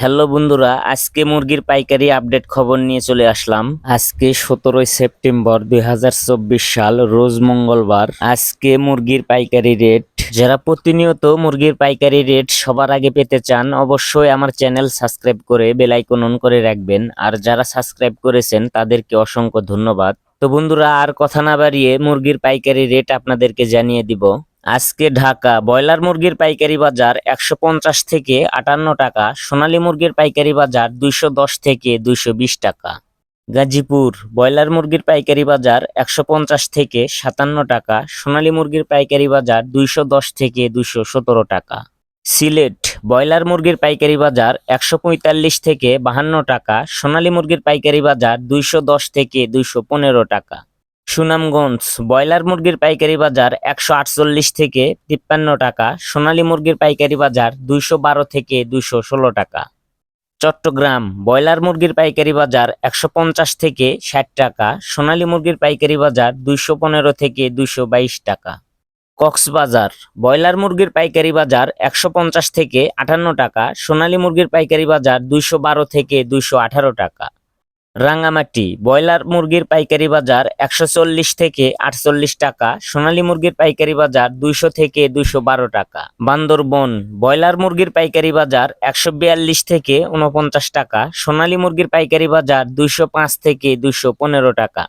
Hello বন্ধুরা, আজকে মুরগির পাইকারি আপডেট খবর নিয়ে চলে আসলাম। আজকে 17 সেপ্টেম্বর 2024 সাল, রোজ মঙ্গলবার। আজকে মুরগির পাইকারি রেট, যারা প্রতিনিয়ত মুরগির পাইকারি রেট সবার আগে পেতে চান অবশ্যই আমার চ্যানেল সাবস্ক্রাইব করে বেল আইকন অন করে রাখবেন। আর যারা সাবস্ক্রাইব করেছেন তাদেরকে অসংখ্য ধন্যবাদ। তো বন্ধুরা, আর কথা না বাড়িয়ে মুরগির পাইকারি রেট আপনাদেরকে জানিয়ে দিব। আজকে ঢাকা ব্রয়লার মুরগির পাইকারি বাজার 150 থেকে 58 টাকা, সোনালী মুরগির পাইকারি বাজার 210 থেকে 220 টাকা। গাজীপুর ব্রয়লার মুরগির পাইকারি বাজার 150 থেকে 57 টাকা, সোনালী মুরগির পাইকারি বাজার 210 থেকে 217 টাকা। সিলেট ব্রয়লার মুরগির পাইকারি বাজার 145 থেকে 52 টাকা, সোনালী মুরগির পাইকারি বাজার 210 থেকে 215 টাকা। সুনামগঞ্জ ব্রয়লার মুরগির পাইকারি বাজার 148 থেকে 53 টাকা, সোনালী মুরগির পাইকারি বাজার 212 থেকে 216 টাকা। চট্টগ্রাম ব্রয়লার মুরগির পাইকারি বাজার 150 থেকে 60 টাকা, সোনালী মুরগির পাইকারি বাজার 215 থেকে 222 টাকা। কক্সবাজার ব্রয়লার মুরগির পাইকারি বাজার 150 থেকে 58 টাকা, সোনালী মুরগির পাইকারি বাজার 212 থেকে 218 টাকা। রাঙ্গামাটি ব্রয়লার মুরগির পাইকারি বাজার 140 থেকে 48 টাকা, সোনালী মুরগির পাইকারি বাজার 200 থেকে 212 টাকা। বান্দরবন ব্রয়লার মুরগির পাইকারি বাজার 142 থেকে 49 টাকা, সোনালী মুরগির পাইকারি বাজার 205 থেকে 215 টাকা।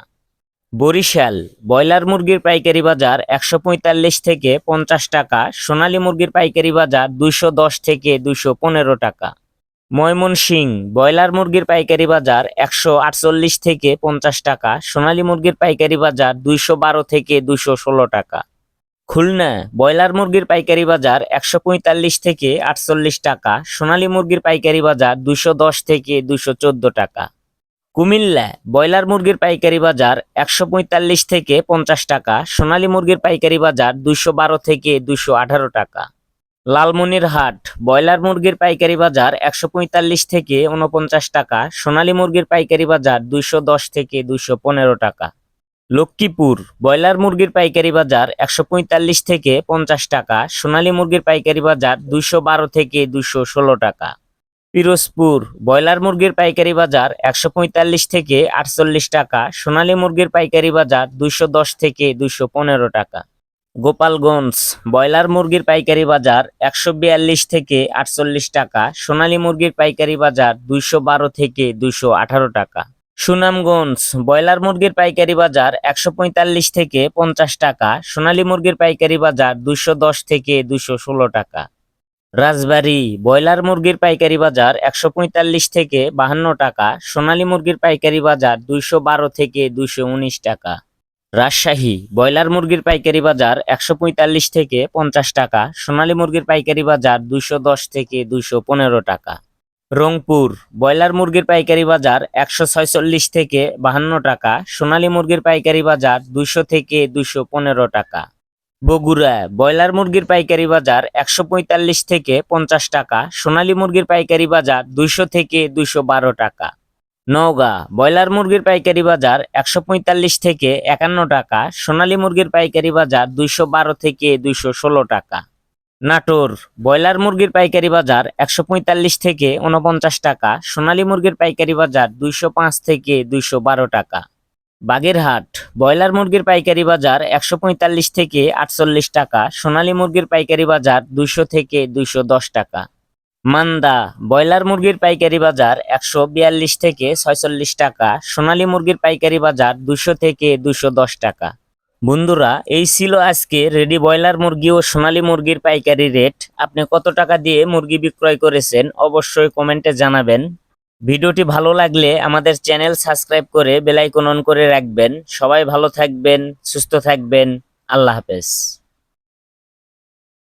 বরিশাল ব্রয়লার মুরগির পাইকারি বাজার 145 থেকে 50 টাকা, সোনালী মুরগির পাইকারি বাজার 210 থেকে 215 টাকা। ময়মনসিংহ ব্রয়লার মুরগির পাইকারি বাজার 148 থেকে 50 টাকা, সোনালী মুরগির পাইকারি বাজার 212 থেকে 216 টাকা। খুলনা ব্রয়লার মুরগির পাইকারি বাজার 145 থেকে 48 টাকা, সোনালী মুরগির পাইকারি বাজার 210 থেকে 214 টাকা। কুমিল্লা ব্রয়লার মুরগির পাইকারি বাজার 145 থেকে 50 টাকা, সোনালী মুরগির পাইকারি বাজার 212 থেকে 218 টাকা। লালমনিরহাট ব্রয়লার মুরগির পাইকারি বাজার 145 থেকে 49 টাকা, সোনালী মুরগির পাইকারি বাজার 210 থেকে 215 টাকা। লক্ষ্মীপুর ব্রয়লার মুরগির পাইকারি বাজার 145 থেকে 50 টাকা, সোনালী মুরগির পাইকারি বাজার 212 থেকে 216 টাকা। পিরোজপুর ব্রয়লার মুরগির পাইকারি বাজার 145 থেকে 48 টাকা, সোনালী মুরগির পাইকারি বাজার 210 থেকে 215 টাকা। গোপালগঞ্জ ব্রয়লার মুরগির পাইকারি বাজার 142 থেকে 48 টাকা, সোনালী মুরগির পাইকারি বাজার 212 থেকে 218 টাকা। সুনামগঞ্জ ব্রয়লার মুরগির পাইকারি বাজার 145 থেকে 50 টাকা, সোনালী মুরগির পাইকারি বাজার 210 থেকে 216 টাকা। রাজবাড়ী ব্রয়লার মুরগির পাইকারি বাজার 145 থেকে 52 টাকা, সোনালী মুরগির পাইকারি বাজার 212 থেকে 219 টাকা। রাজশাহী ব্রয়লার মুরগির পাইকারি বাজার 145 থেকে 50 টাকা, সোনালী মুরগির পাইকারি বাজার 210 থেকে 215 টাকা। রংপুর ব্রয়লার মুরগির পাইকারি বাজার 146 থেকে 52 টাকা, সোনালী মুরগির পাইকারি বাজার 200 থেকে 215 টাকা। বগুড়া ব্রয়লার মুরগির পাইকারি বাজার 145 থেকে 50 টাকা, সোনালী মুরগির পাইকারি বাজার 200 থেকে 212 টাকা। নওগাঁ ব্রয়লার মুরগির পাইকারি বাজার 145 থেকে 51 টাকা, সোনালী মুরগির পাইকারি বাজার 212 থেকে 216 টাকা। নাটোর ব্রয়লার মুরগির পাইকারি বাজার 145 থেকে 49 টাকা, সোনালী মুরগির পাইকারি বাজার 205 থেকে 212 টাকা। বাগেরহাট ব্রয়লার মুরগির পাইকারি বাজার 145 থেকে 48 টাকা, সোনালী মুরগির পাইকারি বাজার 200 থেকে 210 টাকা। মান্দা ব্রয়লার মুরগির পাইকারি বাজার 142 থেকে 46 টাকা, সোনালী মুরগির পাইকারি বাজার 200 থেকে 210 টাকা। বন্ধুরা, এই ছিল আজকে রেডি ব্রয়লার মুরগি ও সোনালী মুরগির পাইকারি রেট। আপনি কত টাকা দিয়ে মুরগি বিক্রয় করেছেন অবশ্যই কমেন্টে জানাবেন। ভিডিওটি ভালো লাগলে আমাদের চ্যানেল সাবস্ক্রাইব করে বেল আইকন অন করে রাখবেন। সবাই ভালো থাকবেন, সুস্থ থাকবেন। আল্লাহ হাফেজ।